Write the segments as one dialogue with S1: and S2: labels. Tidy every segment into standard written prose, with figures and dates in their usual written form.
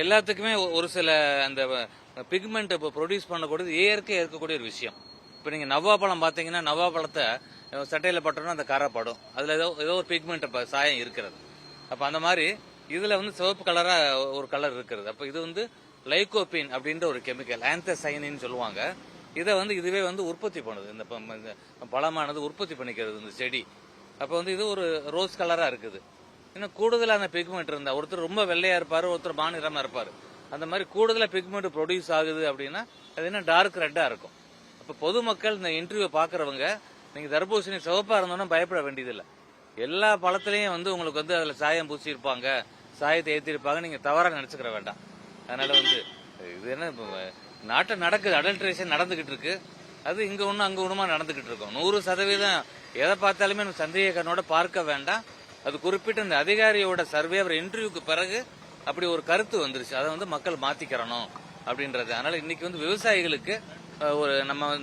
S1: எல்லாத்துக்குமே ஒரு சில அந்த பிக்மெண்ட் இப்போ ப்ரொடியூஸ் பண்ணக்கூடியது இயற்கையாக இருக்கக்கூடிய ஒரு விஷயம். இப்போ நீங்கள் நவ்வா பழம் பார்த்தீங்கன்னா நவ்வா பழத்தை சட்டையில் பட்டோம்னா அந்த கரை படும். அதில் ஏதோ ஒரு பிக்மெண்ட் சாயம் இருக்கிறது. அப்போ அந்த மாதிரி இதில் வந்து சிவப்பு கலராக ஒரு கலர் இருக்கிறது. அப்போ இது வந்து லைகோபின் அப்படின்ற ஒரு கெமிக்கல், ஆந்தசைனின்னு சொல்லுவாங்க. இதை வந்து இதுவே வந்து உற்பத்தி பண்ணுது. இந்த பழமானது உற்பத்தி பண்ணிக்கிறது இந்த செடி. அப்போ வந்து இது ஒரு ரோஸ் கலராக இருக்குது. இன்னும் கூடுதலான பிக்மெண்ட் இருந்தா, ஒருத்தர் ரொம்ப வெள்ளையா இருப்பாரு, ஒருத்தர் மாநிறமா இருப்பாரு. அந்த மாதிரி கூடுதலா பிக்மெண்ட் ப்ரொடியூஸ் ஆகுது அப்படின்னா அது என்ன டார்க் ரெட்டா இருக்கும். அப்ப பொதுமக்கள் இந்த இன்டர்வியூ பாக்குறவங்க நீங்க தர்பூசணி சிவப்பா இருந்தோம்னா பயப்பட வேண்டியதில்லை. எல்லா பழத்திலையும் வந்து உங்களுக்கு வந்து அதுல சாயம் பூசி இருப்பாங்க, சாயத்தை ஏற்றிருப்பாங்க, நீங்க தவறா நினைச்சுக்கிற வேண்டாம். அதனால வந்து இது என்ன நாட்டை நடக்குது, அடல்ட்ரேஷன் நடந்துகிட்டு இருக்கு. அது இங்க ஒண்ணு அங்க ஒண்ணுமா நடந்துகிட்டு இருக்கும். 100% எதை பார்த்தாலுமே சந்தேக கண்ணோட பார்க்க வேண்டாம். அது குறிப்பிட்ட இந்த அதிகாரியோட சர்வே அவர் இன்டர்வியூக்கு பிறகு அப்படி ஒரு கருத்து வந்துருச்சு. அதை வந்து மக்கள் மாத்திக்கிறணும் அப்படின்றது. அதனால இன்னைக்கு வந்து விவசாயிகளுக்கு ஒரு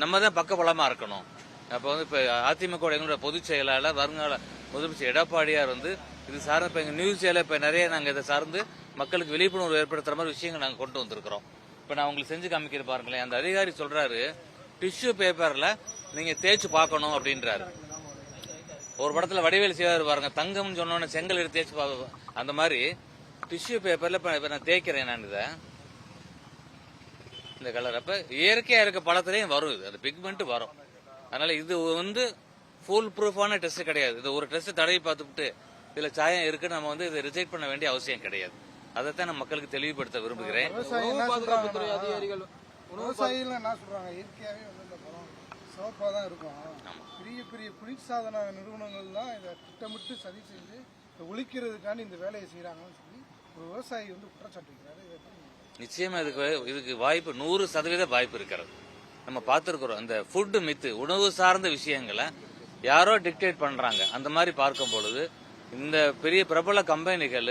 S1: நம்ம தான் பக்கபலமா இருக்கணும். அப்ப வந்து இப்ப அதிமுக எங்களோட பொதுச் செயலாளர் வருங்கால முதலமைச்சர் எடப்பாடியார் வந்து இது சார்ந்து இப்ப எங்க நியூஸ்ல இப்ப நிறைய நாங்க இதை சார்ந்து மக்களுக்கு விழிப்புணர்வு ஏற்படுத்துற மாதிரி விஷயங்கள் நாங்க கொண்டு வந்திருக்கிறோம். இப்ப நான் உங்களுக்கு செஞ்சு காமிக்கிற பாருங்களேன். அந்த அதிகாரி சொல்றாரு டிஷ்யூ பேப்பர்ல நீங்க தேய்ச்சு பார்க்கணும் அப்படின்றாரு. ஒரு படத்துல வடிவேல் செய்வாரு பாருங்க, தங்கம்னு சொன்னோன்னு செங்கல் எடுத்து தேய்ச்சி அந்த மாதிரி டிஷ்யூ பேப்பர்ல இப்ப நான் தேய்க்கிறேன். நான் இந்த கலர் அப்ப இயற்கையா இருக்க பழத்திலையும் வரும், இது அந்த பிக்மெண்ட் வரும். அதனால இது வந்து ஃபுல் ப்ரூஃபான டெஸ்ட் கிடையாது. இது ஒரு டெஸ்ட் தடவி பார்த்துட்டு இதுல சாயம் இருக்கு, நம்ம வந்து இதை ரிஜெக்ட் பண்ண வேண்டிய அவசியம் கிடையாது. அதைத்தான் நான் மக்களுக்கு தெளிவுபடுத்த விரும்புகிறேன்.
S2: விவசாயிகள் என்ன சொல்றாங்க, இயற்கையாகவே வந்து இந்த பழம் சிவப்பாக தான் இருக்கும். பெரிய பெரிய குளிர்சாதன நிறுவனங்கள்லாம் இதை திட்டமிட்டு சரி செஞ்சு ஒழிக்கிறதுக்காண்டி இந்த வேலையை செய்யறாங்கன்னு சொல்லி ஒரு விவசாயி வந்து குற்றச்சாட்டு வைக்கிறாரு.
S1: நிச்சயமா இதுக்கு வாய்ப்பு 100% வாய்ப்பு இருக்கிறது. நம்ம பார்த்திருக்கிறோம் இந்த ஃபுட் மித்து, உணவு சார்ந்த விஷயங்களை யாரோ டிக்டேட் பண்றாங்க. அந்த மாதிரி பார்க்கும் பொழுது இந்த பெரிய பிரபல கம்பெனிகள்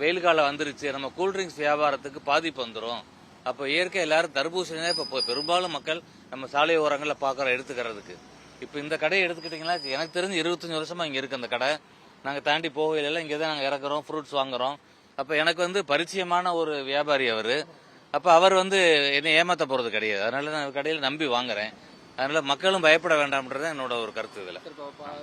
S1: வெயில் காலம் வந்துருச்சு, நம்ம கூல்ட்ரிங்க்ஸ் வியாபாரத்துக்கு பாதிப்பு வந்துடும். அப்போ இயற்கை எல்லாரும் தர்பூசணி தான் இப்போ பெரும்பாலும் மக்கள் நம்ம சாலை ஓரங்களில் பார்க்குறோம் எடுத்துக்கிறதுக்கு. இப்போ இந்த கடையை எடுத்துக்கிட்டிங்கன்னா எனக்கு தெரிஞ்சு 25 வருஷமா இங்கே இருக்கு அந்த கடை. நாங்கள் தாண்டி போகையில இங்கே தான் நாங்கள் இறக்குறோம், ஃப்ரூட்ஸ் வாங்குறோம். அப்போ எனக்கு வந்து பரிச்சயமான ஒரு வியாபாரி அவர். அப்போ அவர் வந்து என்னை ஏமாற்ற போகிறது கிடையாது. அதனால நான் கடையில் நம்பி வாங்குறேன். அதனால மக்களும் பயப்பட வேண்டாம்ன்றது என்னோட ஒரு கருத்து இதில்.